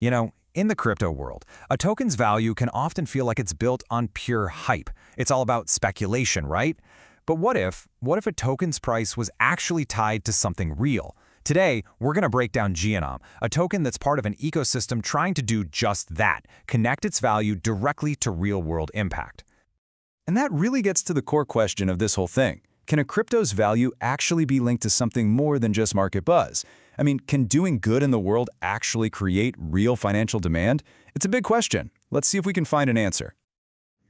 In the crypto world, a token's value can often feel like it's built on pure hype. It's all about speculation, right? But what if a token's price was actually tied to something real? Today, we're going to break down GNOM, a token that's part of an ecosystem trying to do just that, connect its value directly to real-world impact. And that really gets to the core question of this whole thing. Can a crypto's value actually be linked to something more than just market buzz? I mean, can doing good in the world actually create real financial demand? It's a big question. Let's see if we can find an answer.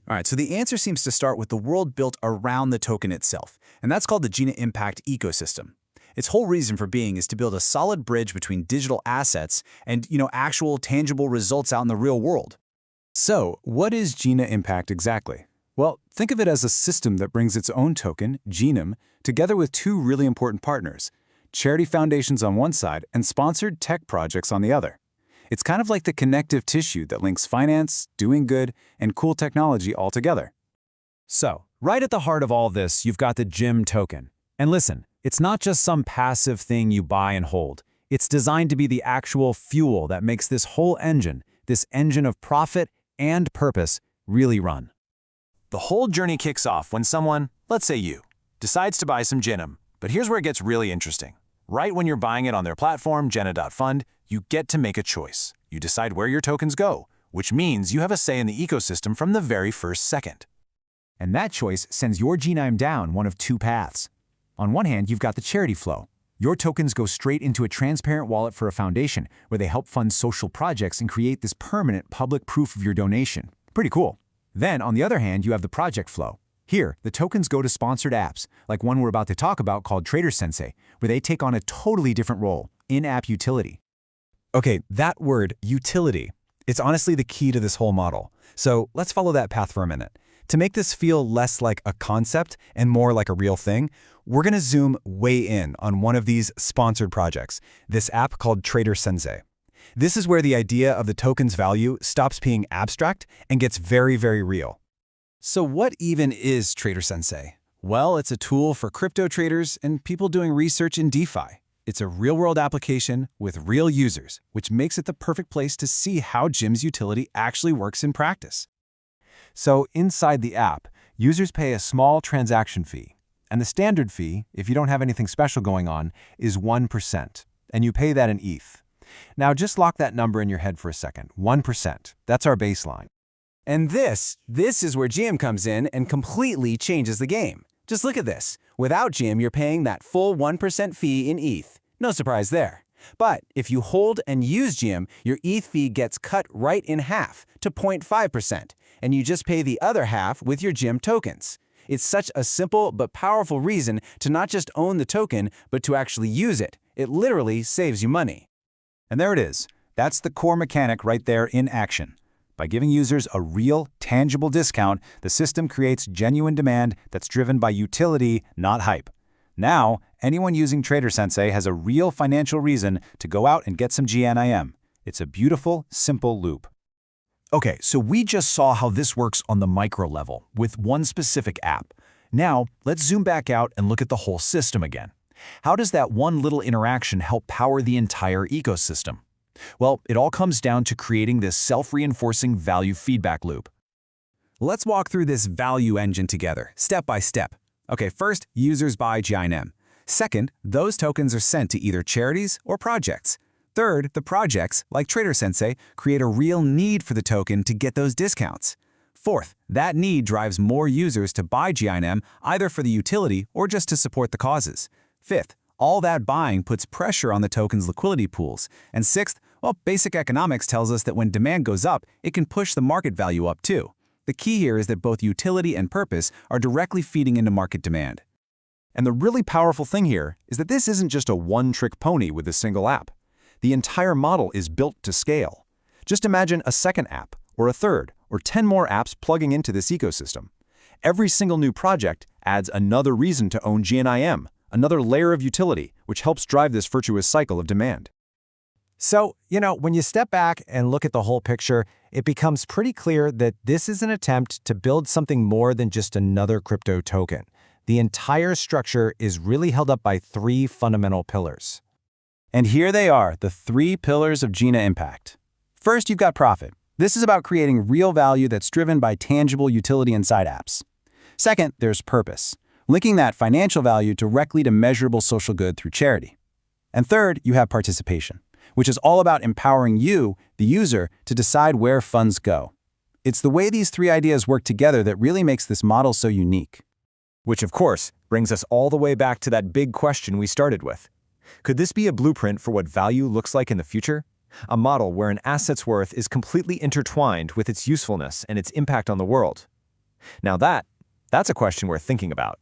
All right, so the answer seems to start with the world built around the token itself, and that's called the GNIM Impact ecosystem. Its whole reason for being is to build a solid bridge between digital assets and, actual tangible results out in the real world. So, what is GNIM Impact exactly? Well, think of it as a system that brings its own token, GNIM, together with two really important partners, charity foundations on one side and sponsored tech projects on the other. It's kind of like the connective tissue that links finance, doing good, and cool technology all together. So, right at the heart of all this, you've got the GNIM token. And listen, it's not just some passive thing you buy and hold. It's designed to be the actual fuel that makes this whole engine, this engine of profit and purpose, really run. The whole journey kicks off when someone, let's say you, decides to buy some GNIM. But here's where it gets really interesting. Right when you're buying it on their platform, Gena.fund, you get to make a choice. You decide where your tokens go, which means you have a say in the ecosystem from the very first second. And that choice sends your GNIM down one of two paths. On one hand, you've got the charity flow. Your tokens go straight into a transparent wallet for a foundation where they help fund social projects and create this permanent public proof of your donation. Pretty cool. Then, on the other hand, you have the project flow. Here, the tokens go to sponsored apps, like one we're about to talk about called Trader Sensei, where they take on a totally different role, in-app utility. Okay, that word, utility, it's honestly the key to this whole model. So let's follow that path for a minute. To make this feel less like a concept and more like a real thing, we're going to zoom way in on one of these sponsored projects, this app called Trader Sensei. This is where the idea of the token's value stops being abstract and gets very, very real. So what even is Trader Sensei? Well, it's a tool for crypto traders and people doing research in DeFi. It's a real-world application with real users, which makes it the perfect place to see how GNIM's utility actually works in practice. So inside the app, users pay a small transaction fee. And the standard fee, if you don't have anything special going on, is 1%. And you pay that in ETH. Now just lock that number in your head for a second. 1%. That's our baseline. And this is where GNIM comes in and completely changes the game. Just look at this. Without GNIM, you're paying that full 1% fee in ETH. No surprise there. But if you hold and use GNIM, your ETH fee gets cut right in half to 0.5%, and you just pay the other half with your GNIM tokens. It's such a simple but powerful reason to not just own the token, but to actually use it. It literally saves you money. And there it is. That's the core mechanic right there in action. By giving users a real, tangible discount, the system creates genuine demand that's driven by utility, not hype. Now, anyone using Trader Sensei has a real financial reason to go out and get some GNIM. It's a beautiful, simple loop. Okay, so we just saw how this works on the micro level with one specific app. Now, let's zoom back out and look at the whole system again. How does that one little interaction help power the entire ecosystem? Well, it all comes down to creating this self-reinforcing value feedback loop. Let's walk through this value engine together, step by step. Okay, first, users buy GNIM. Second, those tokens are sent to either charities or projects. Third, the projects, like Trader Sensei, create a real need for the token to get those discounts. Fourth, that need drives more users to buy GNIM either for the utility or just to support the causes. Fifth, all that buying puts pressure on the token's liquidity pools. And sixth, well, basic economics tells us that when demand goes up, it can push the market value up too. The key here is that both utility and purpose are directly feeding into market demand. And the really powerful thing here is that this isn't just a one-trick pony with a single app. The entire model is built to scale. Just imagine a second app, or a third, or 10 more apps plugging into this ecosystem. Every single new project adds another reason to own GNIM, another layer of utility, which helps drive this virtuous cycle of demand. So, when you step back and look at the whole picture, it becomes pretty clear that this is an attempt to build something more than just another crypto token. The entire structure is really held up by three fundamental pillars. And here they are, the three pillars of GNIM Impact. First, you've got profit. This is about creating real value that's driven by tangible utility inside apps. Second, there's purpose, linking that financial value directly to measurable social good through charity. And third, you have participation, which is all about empowering you, the user, to decide where funds go. It's the way these three ideas work together that really makes this model so unique. Which, of course, brings us all the way back to that big question we started with. Could this be a blueprint for what value looks like in the future? A model where an asset's worth is completely intertwined with its usefulness and its impact on the world. Now that's a question worth thinking about.